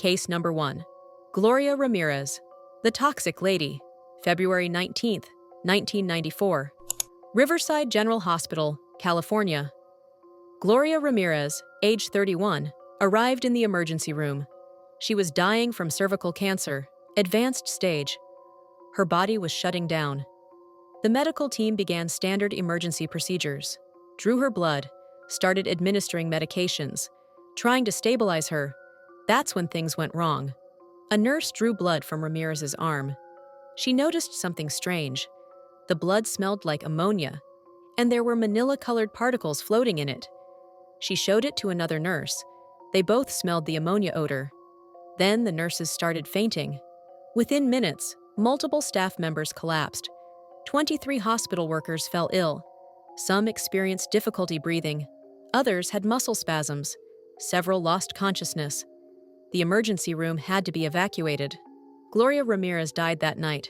Case number 1. Gloria Ramirez, the Toxic Lady, February 19, 1994. Riverside General Hospital, California. Gloria Ramirez, age 31, arrived in the emergency room. She was dying from cervical cancer, advanced stage. Her body was shutting down. The medical team began standard emergency procedures, drew her blood, started administering medications, trying to stabilize her. That's when things went wrong. A nurse drew blood from Ramirez's arm. She noticed something strange. The blood smelled like ammonia, and there were manila-colored particles floating in it. She showed it to another nurse. They both smelled the ammonia odor. Then the nurses started fainting. Within minutes, multiple staff members collapsed. 23 hospital workers fell ill. Some experienced difficulty breathing. Others had muscle spasms. Several lost consciousness. The emergency room had to be evacuated. Gloria Ramirez died that night.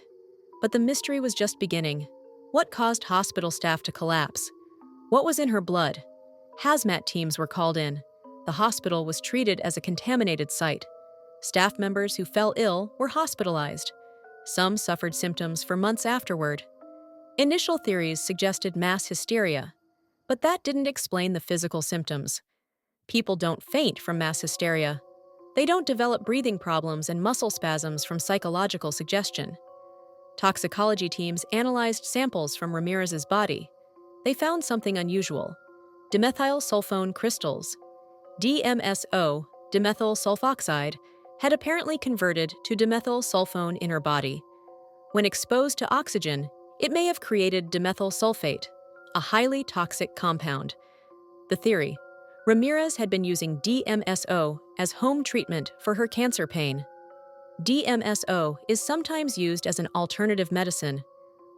But the mystery was just beginning. What caused hospital staff to collapse? What was in her blood? Hazmat teams were called in. The hospital was treated as a contaminated site. Staff members who fell ill were hospitalized. Some suffered symptoms for months afterward. Initial theories suggested mass hysteria, but that didn't explain the physical symptoms. People don't faint from mass hysteria. They don't develop breathing problems and muscle spasms from psychological suggestion. Toxicology teams analyzed samples from Ramirez's body. They found something unusual. Dimethyl sulfone crystals, DMSO, dimethyl sulfoxide, had apparently converted to dimethyl sulfone in her body. When exposed to oxygen, it may have created dimethyl sulfate, a highly toxic compound. The theory: Ramirez had been using DMSO as home treatment for her cancer pain. DMSO is sometimes used as an alternative medicine.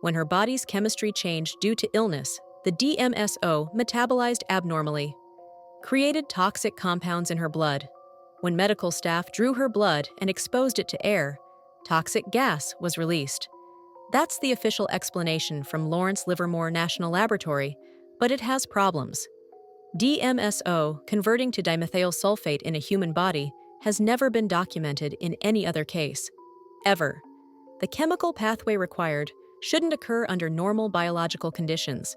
When her body's chemistry changed due to illness, the DMSO metabolized abnormally, created toxic compounds in her blood. When medical staff drew her blood and exposed it to air, toxic gas was released. That's the official explanation from Lawrence Livermore National Laboratory, but it has problems. DMSO converting to dimethyl sulfate in a human body has never been documented in any other case, ever. The chemical pathway required shouldn't occur under normal biological conditions.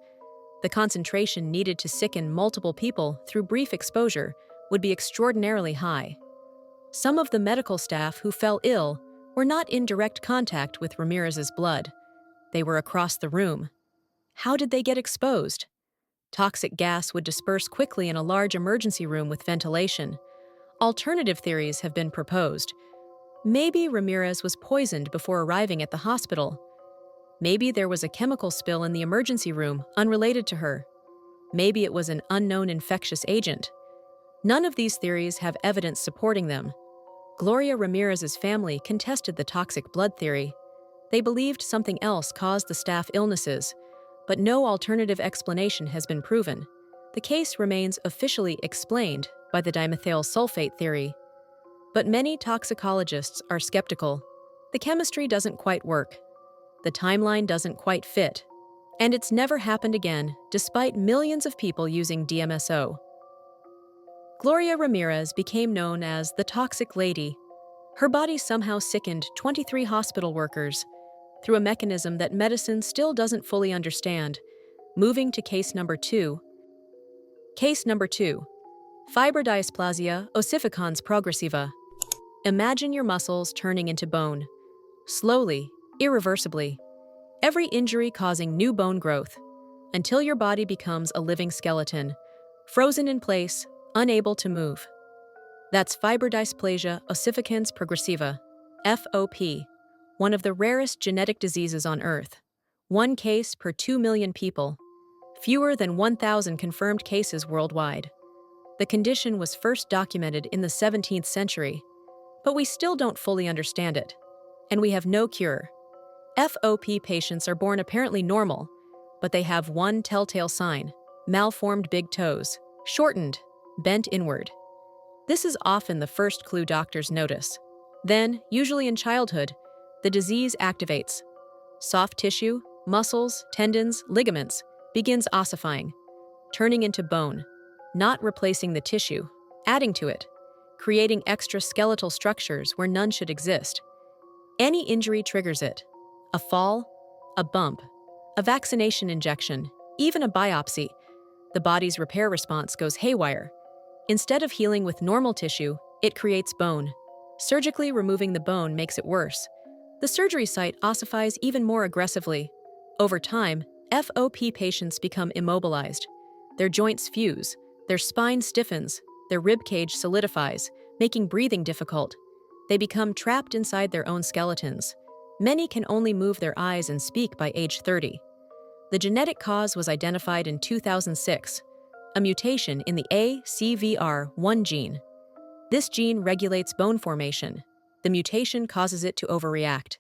The concentration needed to sicken multiple people through brief exposure would be extraordinarily high. Some of the medical staff who fell ill were not in direct contact with Ramirez's blood. They were across the room. How did they get exposed? Toxic gas would disperse quickly in a large emergency room with ventilation. Alternative theories have been proposed. Maybe Ramirez was poisoned before arriving at the hospital. Maybe there was a chemical spill in the emergency room unrelated to her. Maybe it was an unknown infectious agent. None of these theories have evidence supporting them. Gloria Ramirez's family contested the toxic blood theory. They believed something else caused the staff illnesses, but no alternative explanation has been proven. The case remains officially explained by the dimethyl sulfate theory. But many toxicologists are skeptical. The chemistry doesn't quite work. The timeline doesn't quite fit. And it's never happened again, despite millions of people using DMSO. Gloria Ramirez became known as the Toxic Lady. Her body somehow sickened 23 hospital workers through a mechanism that medicine still doesn't fully understand. Moving to case number 2. Case number 2. Fibrodysplasia ossificans progressiva. Imagine your muscles turning into bone. Slowly, irreversibly. Every injury causing new bone growth, until your body becomes a living skeleton, frozen in place, unable to move. That's fibrodysplasia ossificans progressiva, FOP, one of the rarest genetic diseases on Earth. One case per 2 million people. Fewer than 1,000 confirmed cases worldwide. The condition was first documented in the 17th century, but we still don't fully understand it. And we have no cure. FOP patients are born apparently normal, but they have one telltale sign: malformed big toes, shortened, bent inward. This is often the first clue doctors notice. Then, usually in childhood, the disease activates. Soft tissue, muscles, tendons, ligaments begins ossifying, turning into bone, not replacing the tissue, adding to it, creating extra skeletal structures where none should exist. Any injury triggers it. A fall, a bump, a vaccination injection, even a biopsy. The body's repair response goes haywire. Instead of healing with normal tissue, it creates bone. Surgically removing the bone makes it worse. The surgery site ossifies even more aggressively. Over time, FOP patients become immobilized. Their joints fuse, their spine stiffens, their rib cage solidifies, making breathing difficult. They become trapped inside their own skeletons. Many can only move their eyes and speak by age 30. The genetic cause was identified in 2006, a mutation in the ACVR1 gene. This gene regulates bone formation. The mutation causes it to overreact,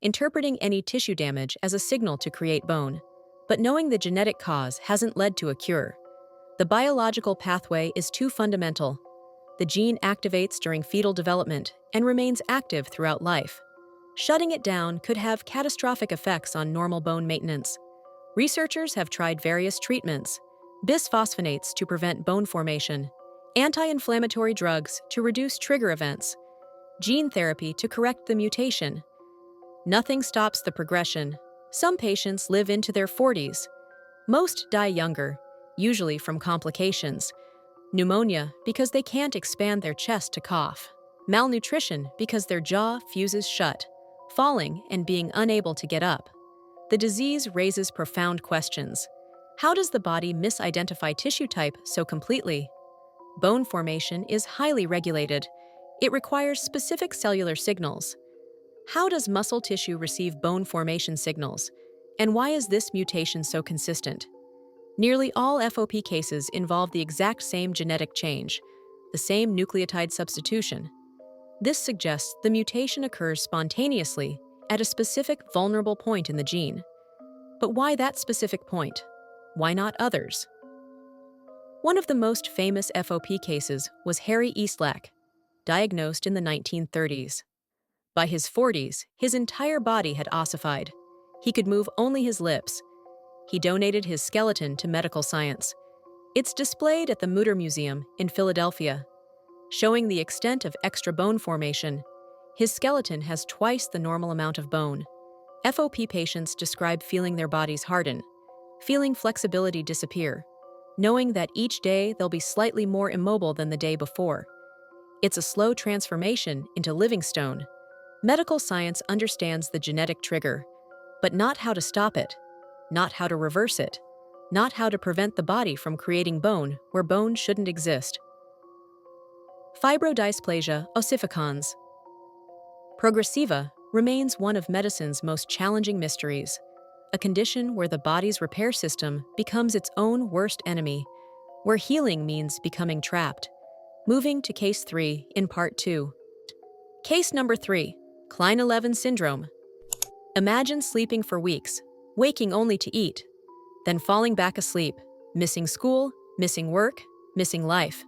interpreting any tissue damage as a signal to create bone. But knowing the genetic cause hasn't led to a cure. The biological pathway is too fundamental. The gene activates during fetal development and remains active throughout life. Shutting it down could have catastrophic effects on normal bone maintenance. Researchers have tried various treatments: bisphosphonates to prevent bone formation, anti-inflammatory drugs to reduce trigger events, gene therapy to correct the mutation. Nothing stops the progression. Some patients live into their 40s. Most die younger, usually from complications. Pneumonia because they can't expand their chest to cough. Malnutrition because their jaw fuses shut. Falling and being unable to get up. The disease raises profound questions. How does the body misidentify tissue type so completely? Bone formation is highly regulated. It requires specific cellular signals. How does muscle tissue receive bone formation signals? And why is this mutation so consistent? Nearly all FOP cases involve the exact same genetic change, the same nucleotide substitution. This suggests the mutation occurs spontaneously at a specific vulnerable point in the gene. But why that specific point? Why not others? One of the most famous FOP cases was Harry Eastlack, diagnosed in the 1930s. By his 40s, his entire body had ossified. He could move only his lips. He donated his skeleton to medical science. It's displayed at the Mutter Museum in Philadelphia. Showing the extent of extra bone formation, his skeleton has twice the normal amount of bone. FOP patients describe feeling their bodies harden, feeling flexibility disappear, knowing that each day they'll be slightly more immobile than the day before. It's a slow transformation into living stone. Medical science understands the genetic trigger, but not how to stop it, not how to reverse it, not how to prevent the body from creating bone where bone shouldn't exist. Fibrodysplasia ossificans. Progressiva remains one of medicine's most challenging mysteries, a condition where the body's repair system becomes its own worst enemy, where healing means becoming trapped. Moving to Case 3 in Part 2. Case number 3, Klein-11 syndrome. Imagine sleeping for weeks, waking only to eat, then falling back asleep, missing school, missing work, missing life.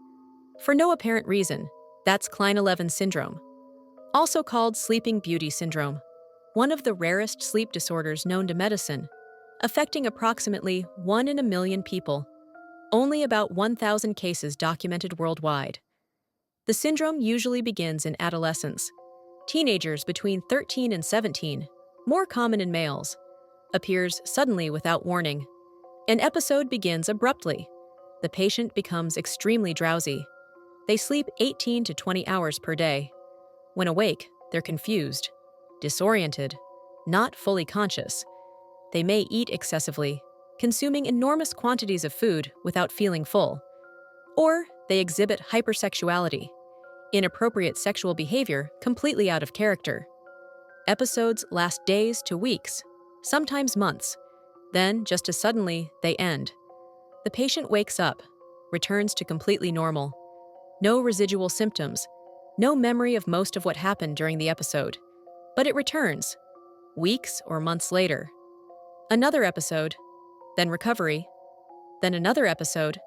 For no apparent reason. That's Klein-11 syndrome. Also called Sleeping Beauty syndrome, one of the rarest sleep disorders known to medicine, affecting approximately 1 in a million people. Only about 1,000 cases documented worldwide. The syndrome usually begins in adolescence. Teenagers between 13 and 17, more common in males, appears suddenly without warning. An episode begins abruptly. The patient becomes extremely drowsy. They sleep 18 to 20 hours per day. When awake, they're confused, disoriented, not fully conscious. They may eat excessively, consuming enormous quantities of food without feeling full. Or they exhibit hypersexuality, inappropriate sexual behavior completely out of character. Episodes last days to weeks, sometimes months. Then, just as suddenly, they end. The patient wakes up, returns to completely normal. No residual symptoms, no memory of most of what happened during the episode. But it returns, weeks or months later. Another episode, then recovery, then another episode.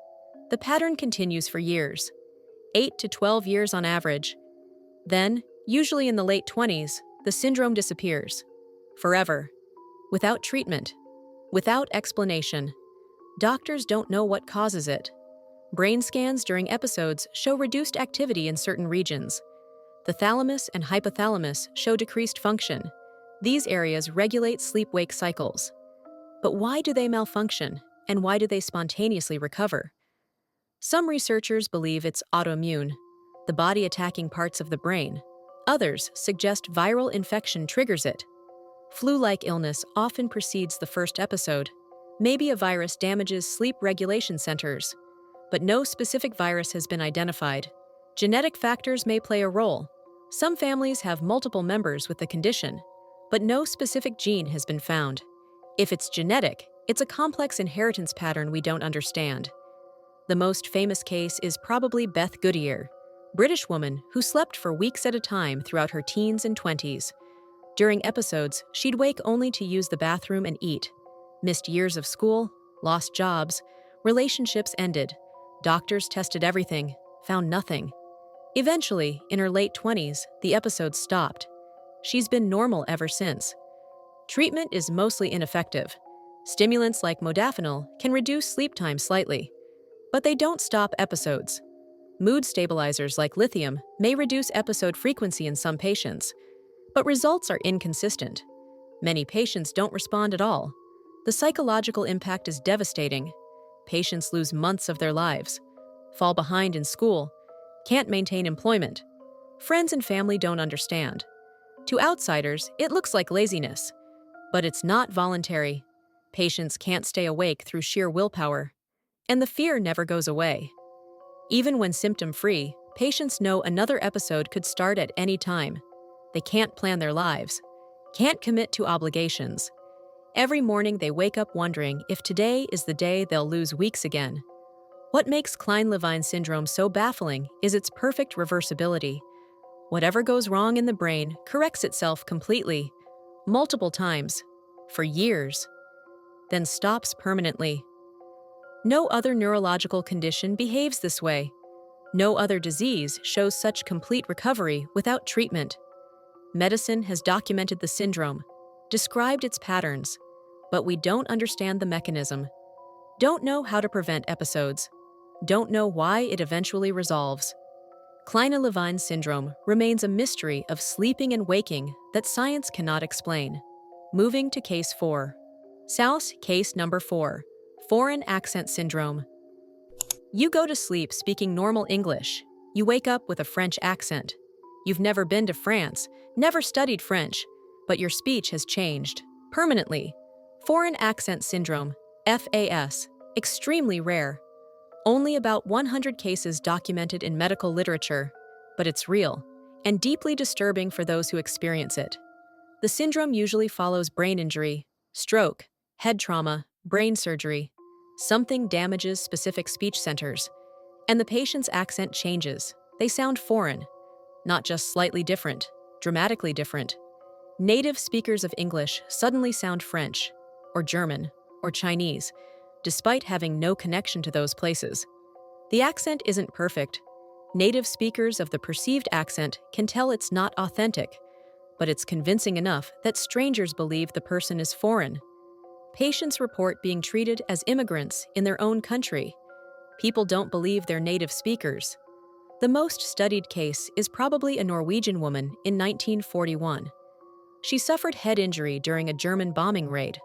The pattern continues for years, 8 to 12 years on average. Then, usually in the late 20s, the syndrome disappears. Forever. Without treatment. Without explanation. Doctors don't know what causes it. Brain scans during episodes show reduced activity in certain regions. The thalamus and hypothalamus show decreased function. These areas regulate sleep-wake cycles. But why do they malfunction, and why do they spontaneously recover? Some researchers believe it's autoimmune, the body attacking parts of the brain. Others suggest viral infection triggers it. Flu-like illness often precedes the first episode. Maybe a virus damages sleep regulation centers. But no specific virus has been identified. Genetic factors may play a role. Some families have multiple members with the condition, but no specific gene has been found. If it's genetic, it's a complex inheritance pattern we don't understand. The most famous case is probably Beth Goodyear, British woman who slept for weeks at a time throughout her teens and 20s. During episodes, she'd wake only to use the bathroom and eat. Missed years of school, lost jobs, relationships ended. Doctors tested everything, found nothing. Eventually, in her late 20s, the episodes stopped. She's been normal ever since. Treatment is mostly ineffective. Stimulants like modafinil can reduce sleep time slightly, but they don't stop episodes. Mood stabilizers like lithium may reduce episode frequency in some patients, but results are inconsistent. Many patients don't respond at all. The psychological impact is devastating. Patients lose months of their lives, fall behind in school, can't maintain employment. Friends and family don't understand. To outsiders, it looks like laziness, but it's not voluntary. Patients can't stay awake through sheer willpower, and the fear never goes away. Even when symptom-free, patients know another episode could start at any time. They can't plan their lives, can't commit to obligations. Every morning they wake up wondering if today is the day they'll lose weeks again. What makes Klein-Levin syndrome so baffling is its perfect reversibility. Whatever goes wrong in the brain corrects itself completely, multiple times, for years, then stops permanently. No other neurological condition behaves this way. No other disease shows such complete recovery without treatment. Medicine has documented the syndrome, described its patterns, but we don't understand the mechanism, don't know how to prevent episodes, don't know why it eventually resolves. Klein-Levin syndrome remains a mystery of sleeping and waking that science cannot explain. Moving to Case 4. South Case Number 4. Foreign Accent Syndrome. You go to sleep speaking normal English. You wake up with a French accent. You've never been to France, never studied French, but your speech has changed, permanently. Foreign Accent Syndrome, FAS, extremely rare. Only about 100 cases documented in medical literature, but it's real, and deeply disturbing for those who experience it. The syndrome usually follows brain injury, stroke, head trauma, brain surgery. Something damages specific speech centers, and the patient's accent changes. They sound foreign, not just slightly different, dramatically different. Native speakers of English suddenly sound French, or German, or Chinese, despite having no connection to those places. The accent isn't perfect. Native speakers of the perceived accent can tell it's not authentic, but it's convincing enough that strangers believe the person is foreign. Patients report being treated as immigrants in their own country. People don't believe they're native speakers. The most studied case is probably a Norwegian woman in 1941. She suffered head injury during a German bombing raid.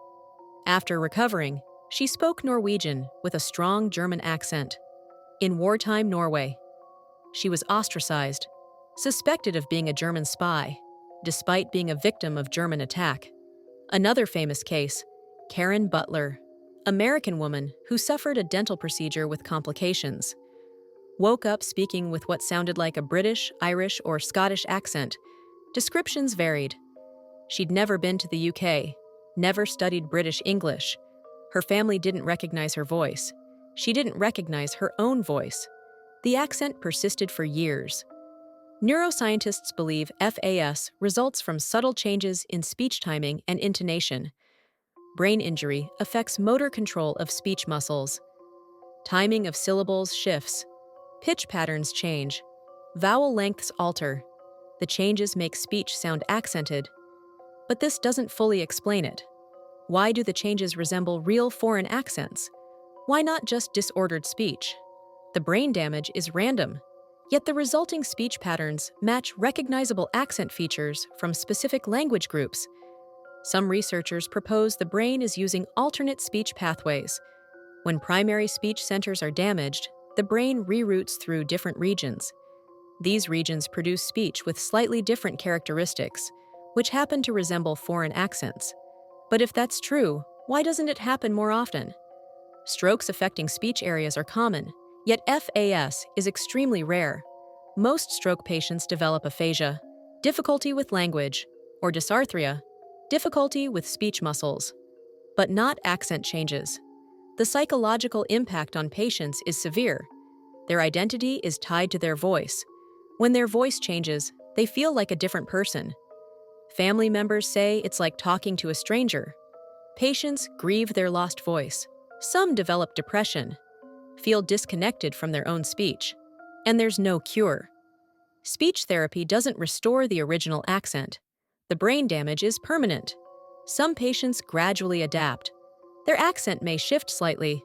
After recovering, she spoke Norwegian with a strong German accent. In wartime Norway, she was ostracized, suspected of being a German spy, despite being a victim of German attack. Another famous case, Karen Butler, American woman who suffered a dental procedure with complications. Woke up speaking with what sounded like a British, Irish, or Scottish accent. Descriptions varied. She'd never been to the UK, never studied British English. Her family didn't recognize her voice. She didn't recognize her own voice. The accent persisted for years. Neuroscientists believe FAS results from subtle changes in speech timing and intonation. Brain injury affects motor control of speech muscles. Timing of syllables shifts. Pitch patterns change. Vowel lengths alter. The changes make speech sound accented. But this doesn't fully explain it. Why do the changes resemble real foreign accents? Why not just disordered speech? The brain damage is random, yet the resulting speech patterns match recognizable accent features from specific language groups. Some researchers propose the brain is using alternate speech pathways. When primary speech centers are damaged, the brain reroutes through different regions. These regions produce speech with slightly different characteristics, which happen to resemble foreign accents. But if that's true, why doesn't it happen more often? Strokes affecting speech areas are common, yet FAS is extremely rare. Most stroke patients develop aphasia, difficulty with language, or dysarthria, difficulty with speech muscles, but not accent changes. The psychological impact on patients is severe. Their identity is tied to their voice. When their voice changes, they feel like a different person. Family members say it's like talking to a stranger. Patients grieve their lost voice. Some develop depression, feel disconnected from their own speech, and there's no cure. Speech therapy doesn't restore the original accent. The brain damage is permanent. Some patients gradually adapt. Their accent may shift slightly,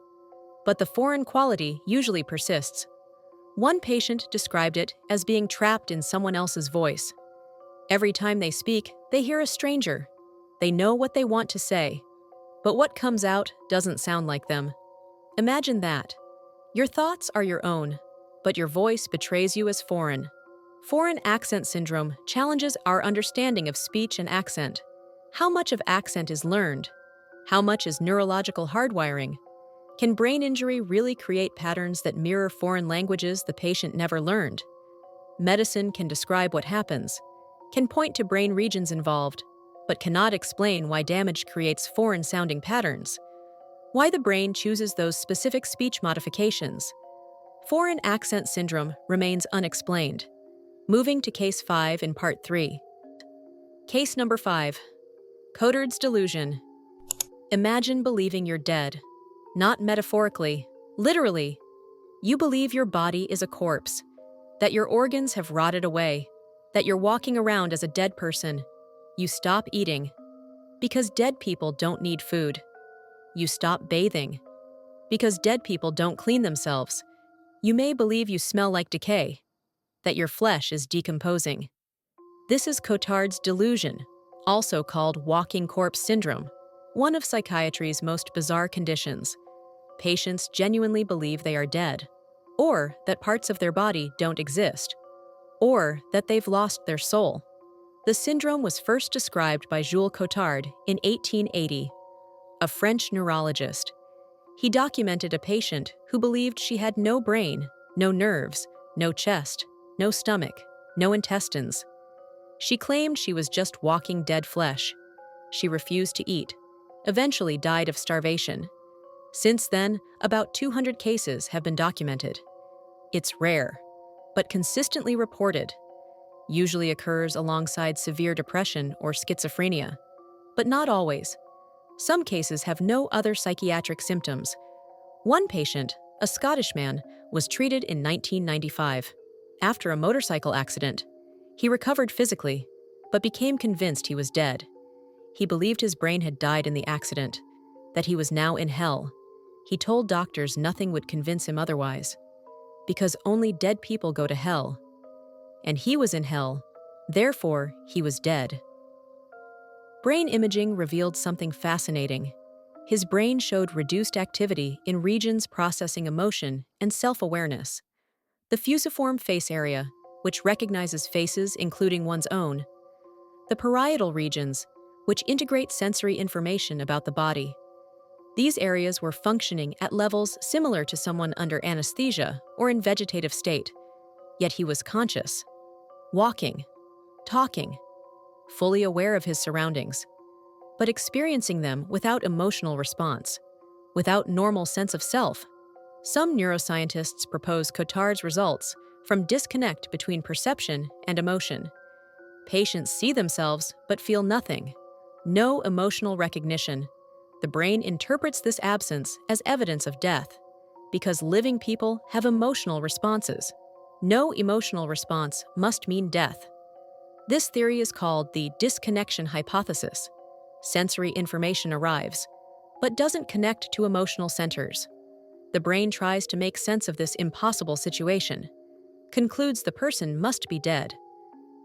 but the foreign quality usually persists. One patient described it as being trapped in someone else's voice. Every time they speak, they hear a stranger. They know what they want to say, but what comes out doesn't sound like them. Imagine that. Your thoughts are your own, but your voice betrays you as foreign. Foreign accent syndrome challenges our understanding of speech and accent. How much of accent is learned? How much is neurological hardwiring? Can brain injury really create patterns that mirror foreign languages the patient never learned? Medicine can describe what happens, can point to brain regions involved, but cannot explain why damage creates foreign-sounding patterns. Why the brain chooses those specific speech modifications. Foreign accent syndrome remains unexplained. Moving to Case 5 in Part 3. Case number 5. Cotard's delusion. Imagine believing you're dead. Not metaphorically, literally. You believe your body is a corpse, that your organs have rotted away, that you're walking around as a dead person. You stop eating, because dead people don't need food. You stop bathing, because dead people don't clean themselves. You may believe you smell like decay, that your flesh is decomposing. This is Cotard's delusion, also called walking corpse syndrome, one of psychiatry's most bizarre conditions. Patients genuinely believe they are dead, or that parts of their body don't exist, or that they've lost their soul. The syndrome was first described by Jules Cotard in 1880, a French neurologist. He documented a patient who believed she had no brain, no nerves, no chest, no stomach, no intestines. She claimed she was just walking dead flesh. She refused to eat, eventually died of starvation. Since then, about 200 cases have been documented. It's rare, but consistently reported. Usually occurs alongside severe depression or schizophrenia, but not always. Some cases have no other psychiatric symptoms. One patient, a Scottish man, was treated in 1995. After a motorcycle accident, he recovered physically, but became convinced he was dead. He believed his brain had died in the accident, that he was now in hell. He told doctors nothing would convince him otherwise, because only dead people go to hell. And he was in hell, therefore he was dead. Brain imaging revealed something fascinating. His brain showed reduced activity in regions processing emotion and self-awareness. The fusiform face area, which recognizes faces including one's own. The parietal regions, which integrate sensory information about the body. These areas were functioning at levels similar to someone under anesthesia or in vegetative state, yet he was conscious, walking, talking, fully aware of his surroundings, but experiencing them without emotional response, without normal sense of self. Some neuroscientists propose Cotard's results from disconnect between perception and emotion. Patients see themselves but feel nothing, no emotional recognition. The brain interprets this absence as evidence of death, because living people have emotional responses. No emotional response must mean death. This theory is called the disconnection hypothesis. Sensory information arrives, but doesn't connect to emotional centers. The brain tries to make sense of this impossible situation, concludes the person must be dead.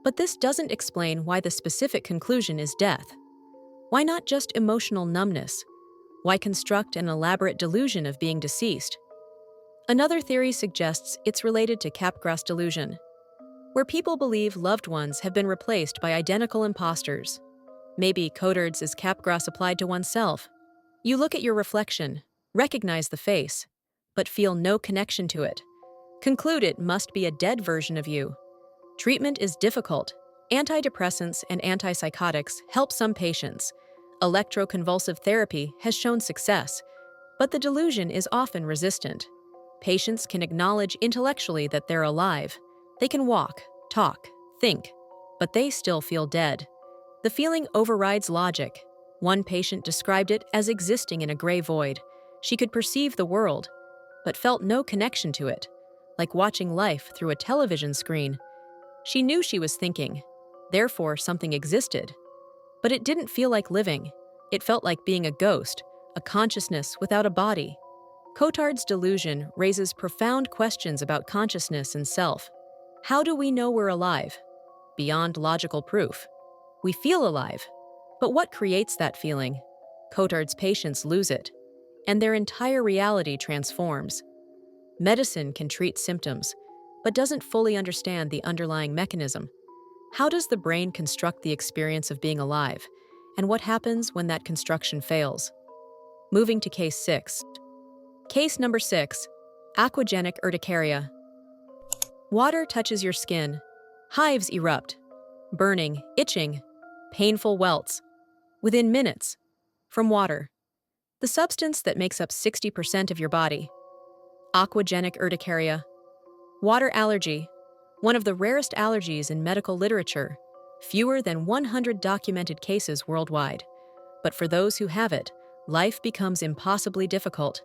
But this doesn't explain why the specific conclusion is death. Why not just emotional numbness? Why construct an elaborate delusion of being deceased? Another theory suggests it's related to Capgras delusion, where people believe loved ones have been replaced by identical imposters. Maybe Codards is Capgras applied to oneself. You look at your reflection, recognize the face, but feel no connection to it. Conclude it must be a dead version of you. Treatment is difficult. Antidepressants and antipsychotics help some patients. Electroconvulsive therapy has shown success, but the delusion is often resistant. Patients can acknowledge intellectually that they're alive. They can walk, talk, think, but they still feel dead. The feeling overrides logic. One patient described it as existing in a gray void. She could perceive the world, but felt no connection to it, like watching life through a television screen. She knew she was thinking, therefore something existed. But it didn't feel like living. It felt like being a ghost, a consciousness without a body. Cotard's delusion raises profound questions about consciousness and self. How do we know we're alive? Beyond logical proof. We feel alive. But what creates that feeling? Cotard's patients lose it, and their entire reality transforms. Medicine can treat symptoms, but doesn't fully understand the underlying mechanism. How does the brain construct the experience of being alive? And what happens when that construction fails? Moving to case 6. Case number 6. Aquagenic urticaria. Water touches your skin. Hives erupt. Burning, itching, painful welts. Within minutes. From water. The substance that makes up 60% of your body. Aquagenic urticaria. Water allergy. One of the rarest allergies in medical literature. Fewer than 100 documented cases worldwide. But for those who have it, life becomes impossibly difficult.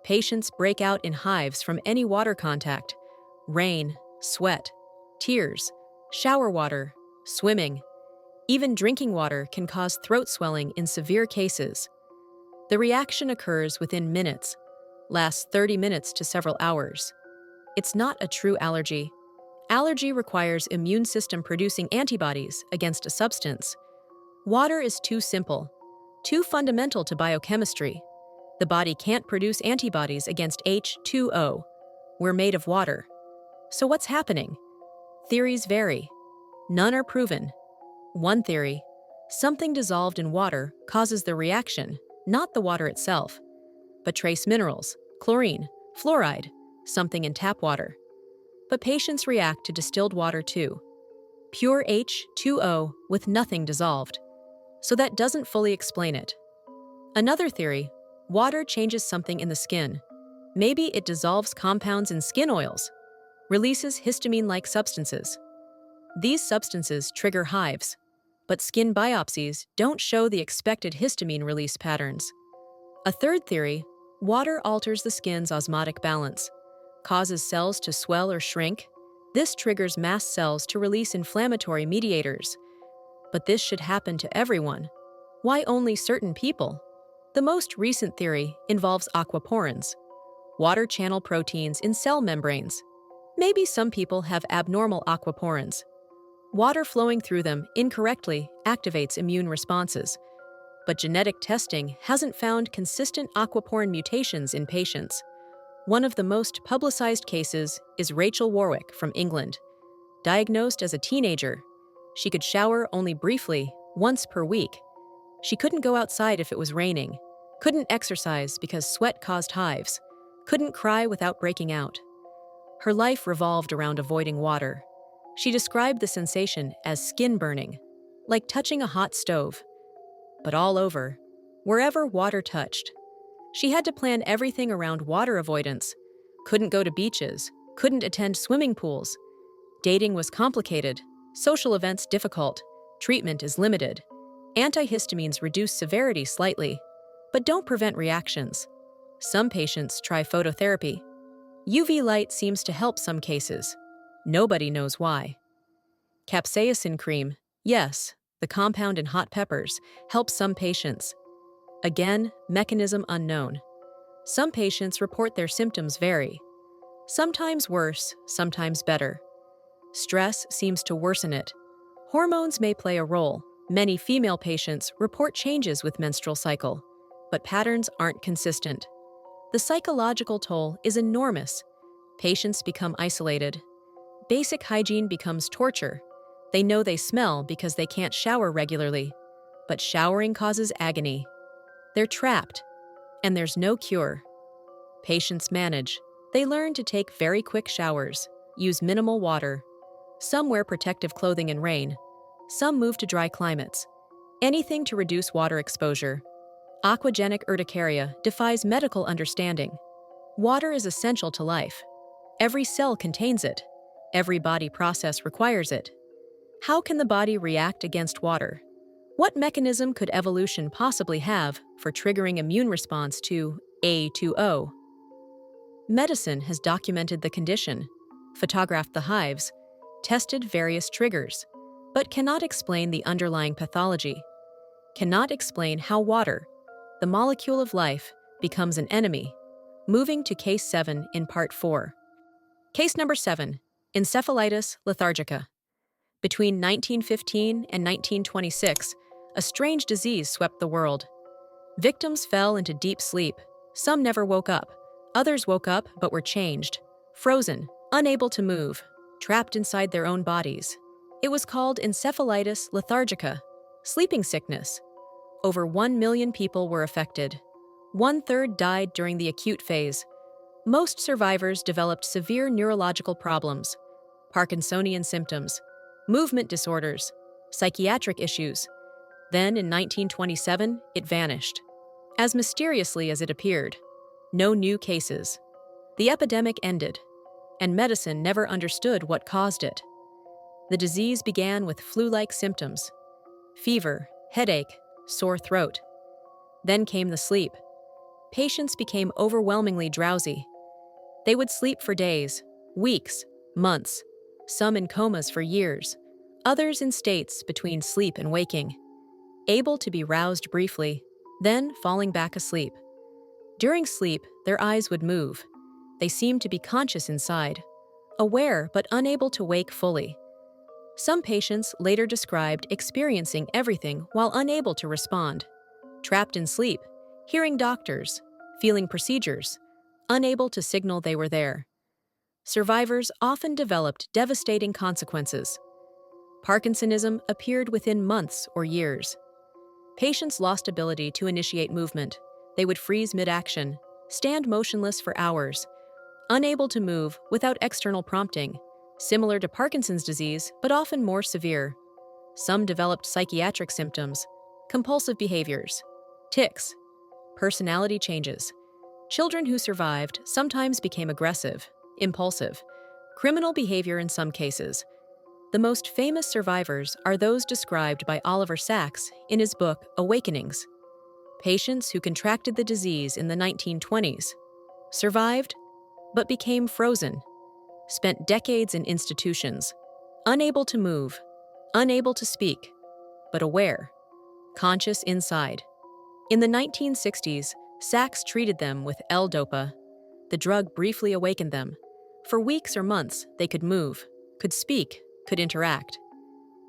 Patients break out in hives from any water contact. Rain, sweat, tears, shower water, swimming. Even drinking water can cause throat swelling in severe cases. The reaction occurs within minutes, lasts 30 minutes to several hours. It's not a true allergy. Allergy requires immune system producing antibodies against a substance. Water is too simple, too fundamental to biochemistry. The body can't produce antibodies against H2O. We're made of water. So what's happening? Theories vary. None are proven. One theory: something dissolved in water causes the reaction, not the water itself, but trace minerals, chlorine, fluoride, something in tap water. But patients react to distilled water too. Pure H2O with nothing dissolved. So that doesn't fully explain it. Another theory: water changes something in the skin. Maybe it dissolves compounds in skin oils, releases histamine-like substances. These substances trigger hives, but skin biopsies don't show the expected histamine release patterns. A third theory: water alters the skin's osmotic balance, causes cells to swell or shrink. This triggers mast cells to release inflammatory mediators. But this should happen to everyone. Why only certain people? The most recent theory involves aquaporins, water channel proteins in cell membranes. Maybe some people have abnormal aquaporins. Water flowing through them incorrectly activates immune responses. But genetic testing hasn't found consistent aquaporin mutations in patients. One of the most publicized cases is Rachel Warwick from England. Diagnosed as a teenager, she could shower only briefly, once per week. She couldn't go outside if it was raining, couldn't exercise because sweat caused hives, couldn't cry without breaking out. Her life revolved around avoiding water. She described the sensation as skin burning, like touching a hot stove. But all over, wherever water touched. She had to plan everything around water avoidance. Couldn't go to beaches, couldn't attend swimming pools. Dating was complicated, social events difficult, treatment is limited. Antihistamines reduce severity slightly, but don't prevent reactions. Some patients try phototherapy. UV light seems to help some cases. Nobody knows why. Capsaicin cream, yes, the compound in hot peppers, helps some patients. Again, mechanism unknown. Some patients report their symptoms vary. Sometimes worse, sometimes better. Stress seems to worsen it. Hormones may play a role. Many female patients report changes with menstrual cycle, but patterns aren't consistent. The psychological toll is enormous. Patients become isolated. Basic hygiene becomes torture. They know they smell because they can't shower regularly, but showering causes agony. They're trapped, and there's no cure. Patients manage. They learn to take very quick showers, use minimal water. Some wear protective clothing in rain. Some move to dry climates. Anything to reduce water exposure. Aquagenic urticaria defies medical understanding. Water is essential to life. Every cell contains it. Every body process requires it. How can the body react against water? What mechanism could evolution possibly have for triggering immune response to A2O? Medicine has documented the condition, photographed the hives, tested various triggers, but cannot explain the underlying pathology, cannot explain how water, the molecule of life, becomes an enemy. Moving to Case 7 in Part 4. Case number 7, encephalitis lethargica. Between 1915 and 1926, a strange disease swept the world. Victims fell into deep sleep. Some never woke up. Others woke up but were changed, frozen, unable to move, trapped inside their own bodies. It was called encephalitis lethargica, sleeping sickness. Over 1 million people were affected. 1/3 died during the acute phase. Most survivors developed severe neurological problems, Parkinsonian symptoms, movement disorders, psychiatric issues. Then, in 1927, it vanished. As mysteriously as it appeared. No new cases. The epidemic ended, and medicine never understood what caused it. The disease began with flu-like symptoms: fever, headache, sore throat. Then came the sleep. Patients became overwhelmingly drowsy. They would sleep for days, weeks, months, some in comas for years, others in states between sleep and waking, able to be roused briefly, then falling back asleep. During sleep, their eyes would move. They seemed to be conscious inside, aware but unable to wake fully. Some patients later described experiencing everything while unable to respond, trapped in sleep, hearing doctors, feeling procedures, unable to signal they were there. Survivors often developed devastating consequences. Parkinsonism appeared within months or years. Patients lost ability to initiate movement. They would freeze mid-action, stand motionless for hours, unable to move without external prompting, similar to Parkinson's disease, but often more severe. Some developed psychiatric symptoms, compulsive behaviors, tics, personality changes. Children who survived sometimes became aggressive, impulsive, criminal behavior in some cases. The most famous survivors are those described by Oliver Sacks in his book Awakenings. Patients who contracted the disease in the 1920s survived, but became frozen, spent decades in institutions, unable to move, unable to speak, but aware, conscious inside. In the 1960s, Sacks treated them with L-Dopa. The drug briefly awakened them. For weeks or months, they could move, could speak, could interact.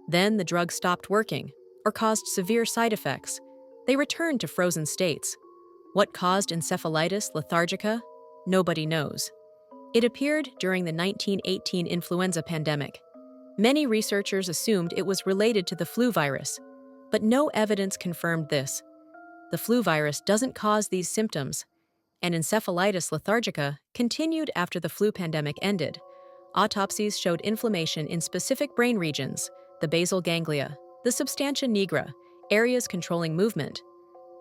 Then the drug stopped working, or caused severe side effects. They returned to frozen states. What caused encephalitis lethargica? Nobody knows. It appeared during the 1918 influenza pandemic. Many researchers assumed it was related to the flu virus, but no evidence confirmed this. The flu virus doesn't cause these symptoms, and encephalitis lethargica continued after the flu pandemic ended. Autopsies showed inflammation in specific brain regions, the basal ganglia, the substantia nigra, areas controlling movement.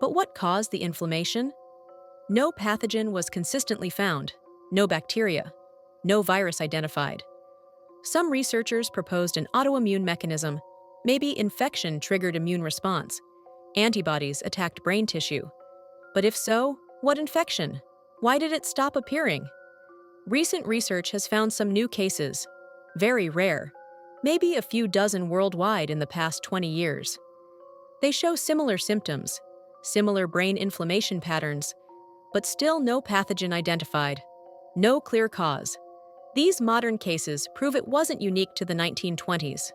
But what caused the inflammation? No pathogen was consistently found, no bacteria, no virus identified. Some researchers proposed an autoimmune mechanism. Maybe infection triggered immune response. Antibodies attacked brain tissue. But if so, what infection? Why did it stop appearing? Recent research has found some new cases, very rare, maybe a few dozen worldwide in the past 20 years. They show similar symptoms, similar brain inflammation patterns, but still no pathogen identified. No clear cause. These modern cases prove it wasn't unique to the 1920s.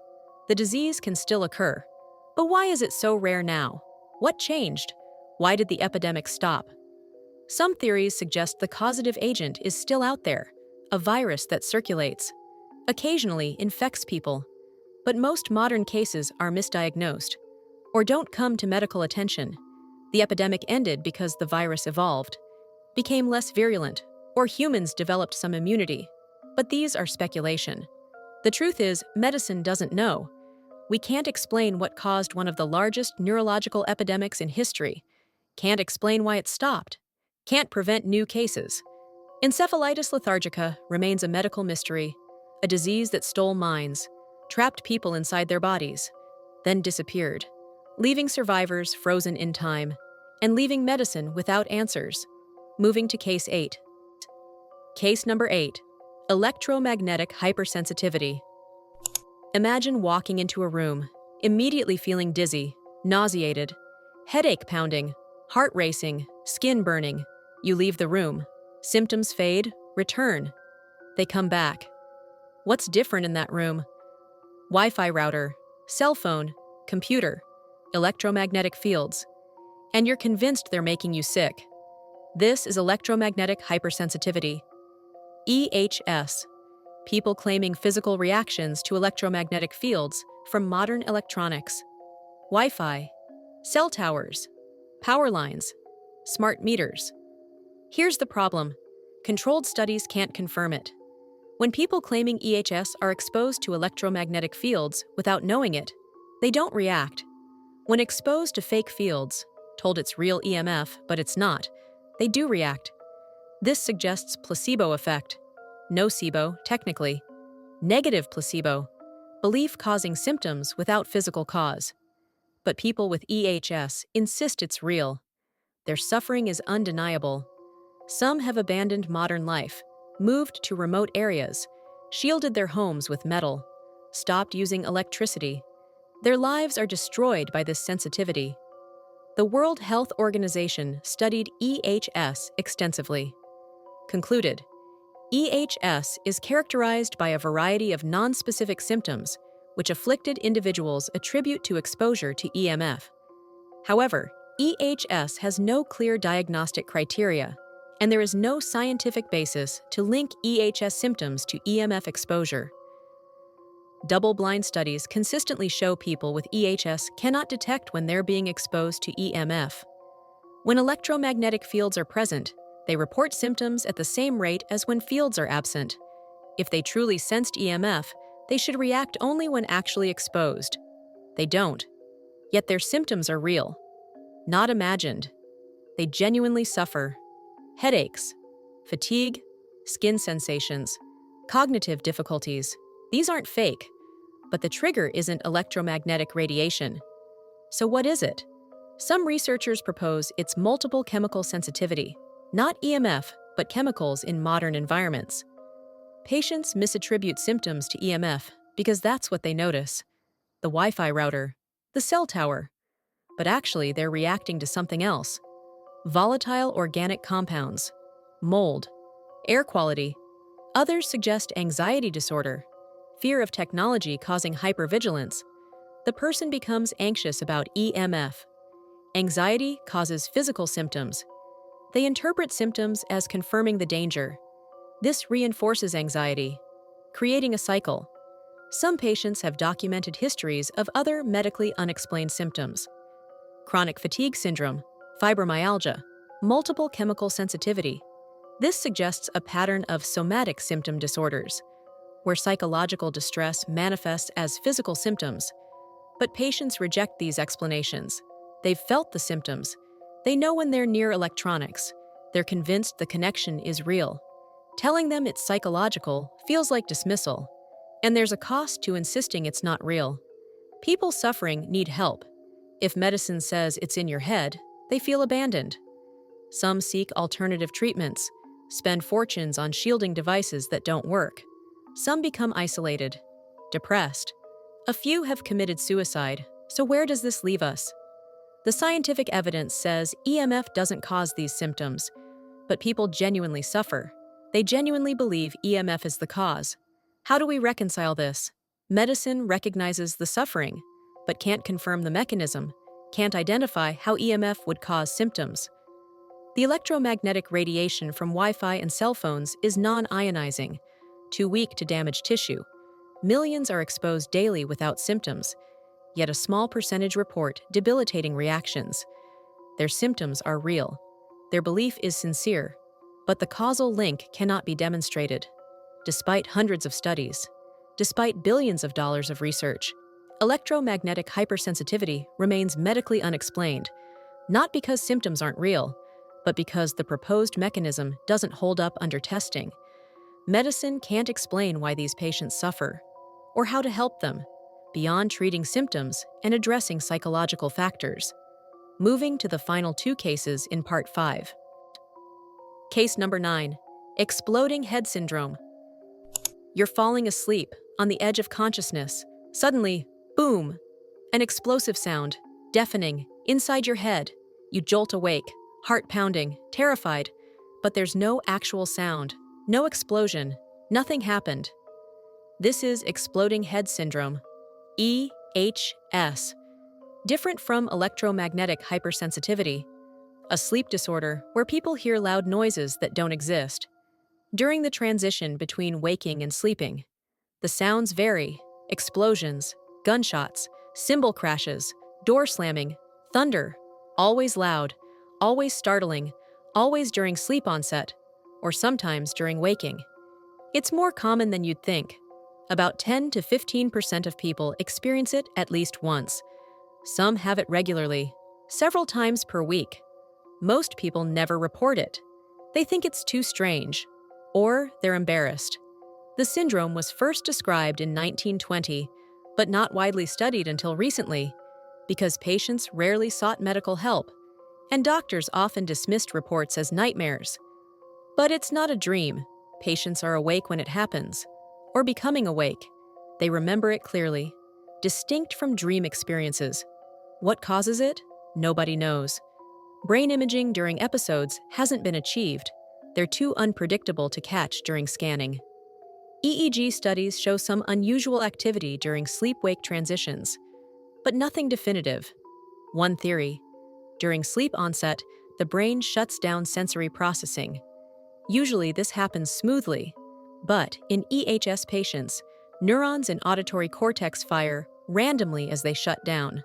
The disease can still occur. But why is it so rare now? What changed? Why did the epidemic stop? Some theories suggest the causative agent is still out there, a virus that circulates, occasionally infects people. But most modern cases are misdiagnosed or don't come to medical attention. The epidemic ended because the virus evolved, became less virulent, or humans developed some immunity. But these are speculation. The truth is, medicine doesn't know. We can't explain what caused one of the largest neurological epidemics in history, can't explain why it stopped, can't prevent new cases. Encephalitis lethargica remains a medical mystery, a disease that stole minds, trapped people inside their bodies, then disappeared, leaving survivors frozen in time, and leaving medicine without answers. Moving to Case 8. Case number 8. Electromagnetic hypersensitivity. Imagine walking into a room, immediately feeling dizzy, nauseated, headache pounding, heart racing, skin burning. You leave the room. Symptoms fade, return. They come back. What's different in that room? Wi-Fi router, cell phone, computer, electromagnetic fields. And you're convinced they're making you sick. This is electromagnetic hypersensitivity. EHS. People claiming physical reactions to electromagnetic fields from modern electronics. Wi-Fi, cell towers, power lines, smart meters. Here's the problem. Controlled studies can't confirm it. When people claiming EHS are exposed to electromagnetic fields without knowing it, they don't react. When exposed to fake fields, told it's real EMF but it's not, they do react. This suggests placebo effect. Nocebo, technically. Negative placebo. Belief causing symptoms without physical cause. But people with EHS insist it's real. Their suffering is undeniable. Some have abandoned modern life, moved to remote areas, shielded their homes with metal, stopped using electricity. Their lives are destroyed by this sensitivity. The World Health Organization studied EHS extensively. Concluded, EHS is characterized by a variety of nonspecific symptoms which afflicted individuals attribute to exposure to EMF. However, EHS has no clear diagnostic criteria, and there is no scientific basis to link EHS symptoms to EMF exposure. Double-blind studies consistently show people with EHS cannot detect when they're being exposed to EMF. When electromagnetic fields are present, they report symptoms at the same rate as when fields are absent. If they truly sensed EMF, they should react only when actually exposed. They don't. Yet their symptoms are real, not imagined. They genuinely suffer. Headaches, fatigue, skin sensations, cognitive difficulties. These aren't fake, but the trigger isn't electromagnetic radiation. So what is it? Some researchers propose it's multiple chemical sensitivity, not EMF, but chemicals in modern environments. Patients misattribute symptoms to EMF because that's what they notice. The Wi-Fi router, the cell tower. But actually, they're reacting to something else. Volatile organic compounds, mold, air quality. Others suggest anxiety disorder, fear of technology causing hypervigilance. The person becomes anxious about EMF. Anxiety causes physical symptoms. They interpret symptoms as confirming the danger. This reinforces anxiety, creating a cycle. Some patients have documented histories of other medically unexplained symptoms. Chronic fatigue syndrome, fibromyalgia, multiple chemical sensitivity. This suggests a pattern of somatic symptom disorders, where psychological distress manifests as physical symptoms. But patients reject these explanations. They've felt the symptoms. They know when they're near electronics. They're convinced the connection is real. Telling them it's psychological feels like dismissal. And there's a cost to insisting it's not real. People suffering need help. If medicine says it's in your head, they feel abandoned. Some seek alternative treatments, spend fortunes on shielding devices that don't work. Some become isolated, depressed. A few have committed suicide. So where does this leave us? The scientific evidence says EMF doesn't cause these symptoms, but people genuinely suffer. They genuinely believe EMF is the cause. How do we reconcile this? Medicine recognizes the suffering, but can't confirm the mechanism, can't identify how EMF would cause symptoms. The electromagnetic radiation from Wi-Fi and cell phones is non-ionizing, too weak to damage tissue. Millions are exposed daily without symptoms, yet a small percentage report debilitating reactions. Their symptoms are real. Their belief is sincere, but the causal link cannot be demonstrated. Despite hundreds of studies, despite billions of dollars of research, electromagnetic hypersensitivity remains medically unexplained, not because symptoms aren't real, but because the proposed mechanism doesn't hold up under testing. Medicine can't explain why these patients suffer, or how to help them, beyond treating symptoms and addressing psychological factors. Moving to the final two cases in Part 5. Case number 9. Exploding head syndrome. You're falling asleep, on the edge of consciousness. Suddenly, boom! An explosive sound, deafening, inside your head. You jolt awake, heart pounding, terrified, but there's no actual sound, no explosion, nothing happened. This is exploding head syndrome, EHS. Different from electromagnetic hypersensitivity, a sleep disorder where people hear loud noises that don't exist. During the transition between waking and sleeping, the sounds vary: explosions, gunshots, cymbal crashes, door slamming, thunder, always loud, always startling, always during sleep onset, or sometimes during waking. It's more common than you'd think. About 10 to 15% of people experience it at least once. Some have it regularly, several times per week. Most people never report it. They think it's too strange, or they're embarrassed. The syndrome was first described in 1920, but not widely studied until recently, because patients rarely sought medical help, and doctors often dismissed reports as nightmares. But it's not a dream. Patients are awake when it happens, or becoming awake. They remember it clearly, distinct from dream experiences. What causes it? Nobody knows. Brain imaging during episodes hasn't been achieved. They're too unpredictable to catch during scanning. EEG studies show some unusual activity during sleep-wake transitions, but nothing definitive. One theory: during sleep onset, the brain shuts down sensory processing. Usually this happens smoothly, but in EHS patients, neurons in auditory cortex fire randomly as they shut down.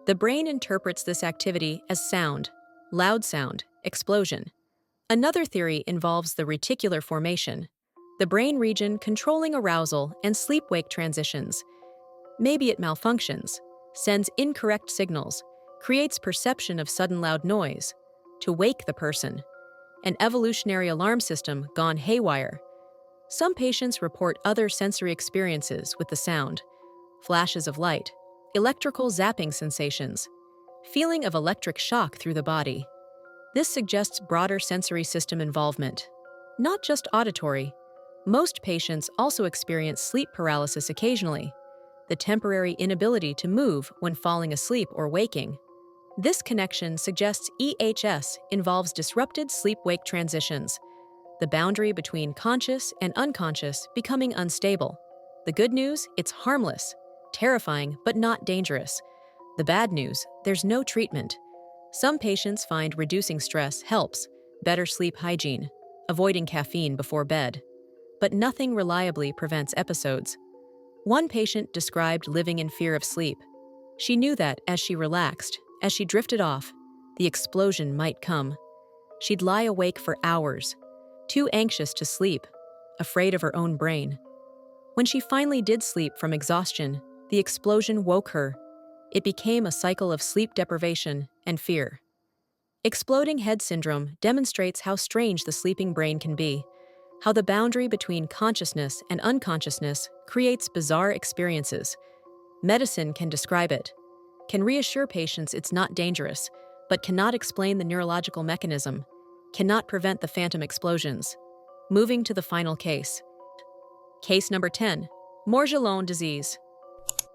The brain interprets this activity as sound, loud sound, explosion. Another theory involves the reticular formation, the brain region controlling arousal and sleep-wake transitions. Maybe it malfunctions, sends incorrect signals, creates perception of sudden loud noise to wake the person. An evolutionary alarm system gone haywire. Some patients report other sensory experiences with the sound: flashes of light, electrical zapping sensations, feeling of electric shock through the body. This suggests broader sensory system involvement, not just auditory. Most patients also experience sleep paralysis occasionally, the temporary inability to move when falling asleep or waking. This connection suggests EHS involves disrupted sleep-wake transitions, the boundary between conscious and unconscious becoming unstable. The good news: it's harmless, terrifying, but not dangerous. The bad news: there's no treatment. Some patients find reducing stress helps, better sleep hygiene, avoiding caffeine before bed. But nothing reliably prevents episodes. One patient described living in fear of sleep. She knew that as she relaxed, as she drifted off, the explosion might come. She'd lie awake for hours, too anxious to sleep, afraid of her own brain. When she finally did sleep from exhaustion, the explosion woke her. It became a cycle of sleep deprivation and fear. Exploding head syndrome demonstrates how strange the sleeping brain can be, how the boundary between consciousness and unconsciousness creates bizarre experiences. Medicine can describe it, can reassure patients it's not dangerous, but cannot explain the neurological mechanism, cannot prevent the phantom explosions. Moving to the final case. Case number 10. Morgellons disease.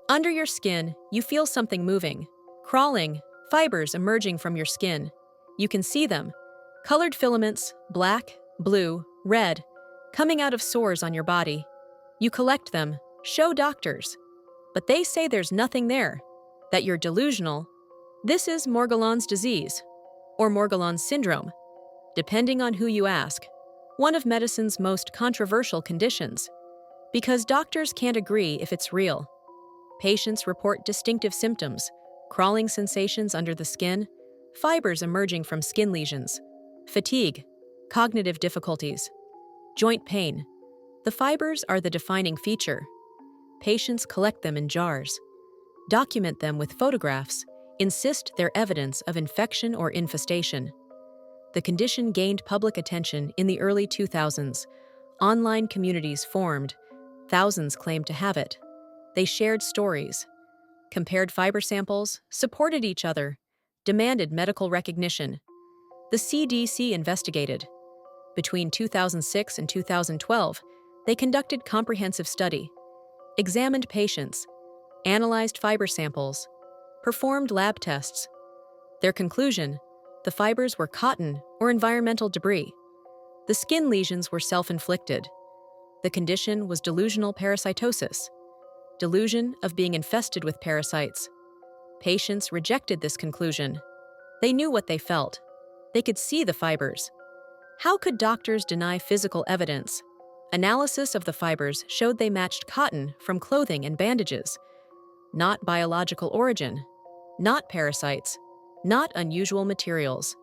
Under your skin, you feel something moving, crawling, fibers emerging from your skin. You can see them, Colored filaments, black, blue, red, coming out of sores on your body. You collect them, show doctors, but they say there's nothing there, that you're delusional. This is Morgellons disease, or Morgellons syndrome, depending on who you ask, one of medicine's most controversial conditions, because doctors can't agree if it's real. Patients report distinctive symptoms, crawling sensations under the skin, fibers emerging from skin lesions, fatigue, cognitive difficulties, joint pain. The fibers are the defining feature. Patients collect them in jars, document them with photographs, insist they're evidence of infection or infestation. The condition gained public attention in the early 2000s. Online communities formed. Thousands claimed to have it. They shared stories, compared fiber samples, supported each other, demanded medical recognition. The CDC investigated. Between 2006 and 2012, they conducted comprehensive study, examined patients, analyzed fiber samples, performed lab tests. Their conclusion: the fibers were cotton or environmental debris. The skin lesions were self-inflicted. The condition was delusional parasitosis, delusion of being infested with parasites. Patients rejected this conclusion. They knew what they felt. They could see the fibers. How could doctors deny physical evidence? Analysis of the fibers showed they matched cotton from clothing and bandages. Not biological origin, not parasites, not unusual materials,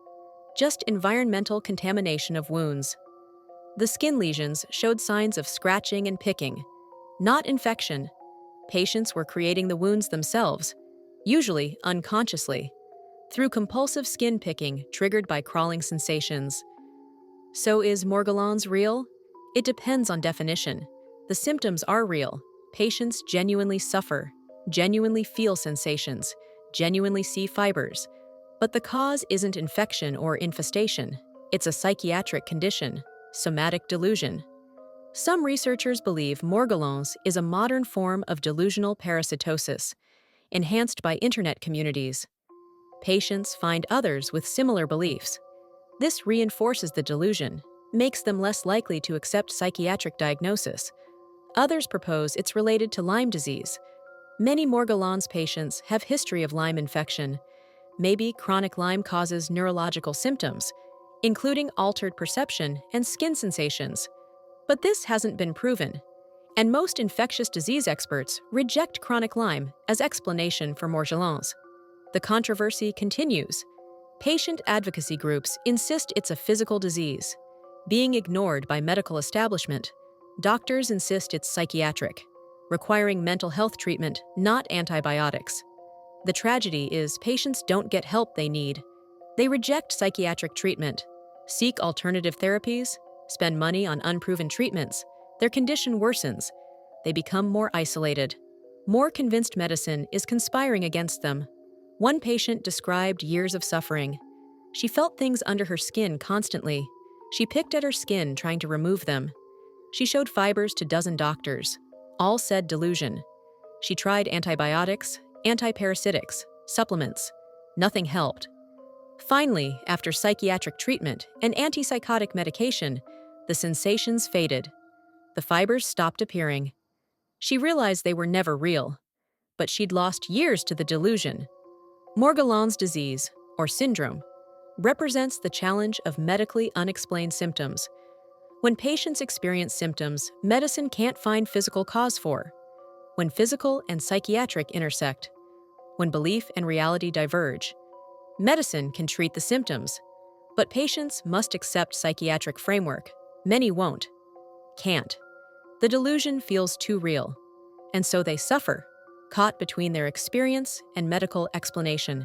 just environmental contamination of wounds. The skin lesions showed signs of scratching and picking, not infection. Patients were creating the wounds themselves, usually unconsciously, through compulsive skin picking triggered by crawling sensations. So is Morgellons real? It depends on definition. The symptoms are real. Patients genuinely suffer, genuinely feel sensations, genuinely see fibers. But the cause isn't infection or infestation. It's a psychiatric condition, somatic delusion. Some researchers believe Morgellons is a modern form of delusional parasitosis, enhanced by internet communities. Patients find others with similar beliefs. This reinforces the delusion, makes them less likely to accept psychiatric diagnosis. Others propose it's related to Lyme disease. Many Morgellons patients have history of Lyme infection. Maybe chronic Lyme causes neurological symptoms, including altered perception and skin sensations. But this hasn't been proven, and most infectious disease experts reject chronic Lyme as explanation for Morgellons. The controversy continues. Patient advocacy groups insist it's a physical disease, being ignored by medical establishment. Doctors insist it's psychiatric, requiring mental health treatment, not antibiotics. The tragedy is patients don't get help they need. They reject psychiatric treatment, seek alternative therapies, spend money on unproven treatments. Their condition worsens. They become more isolated, more convinced medicine is conspiring against them. One patient described years of suffering. She felt things under her skin constantly. She picked at her skin, trying to remove them. She showed fibers to dozen doctors. All said delusion. She tried antibiotics, antiparasitics, supplements. Nothing helped. Finally, after psychiatric treatment and antipsychotic medication, the sensations faded. The fibers stopped appearing. She realized they were never real, but she'd lost years to the delusion. Morgellons disease, or syndrome, represents the challenge of medically unexplained symptoms. When patients experience symptoms medicine can't find physical cause for, when physical and psychiatric intersect, when belief and reality diverge, medicine can treat the symptoms, but patients must accept psychiatric framework. Many won't, can't. The delusion feels too real, and so they suffer, caught between their experience and medical explanation.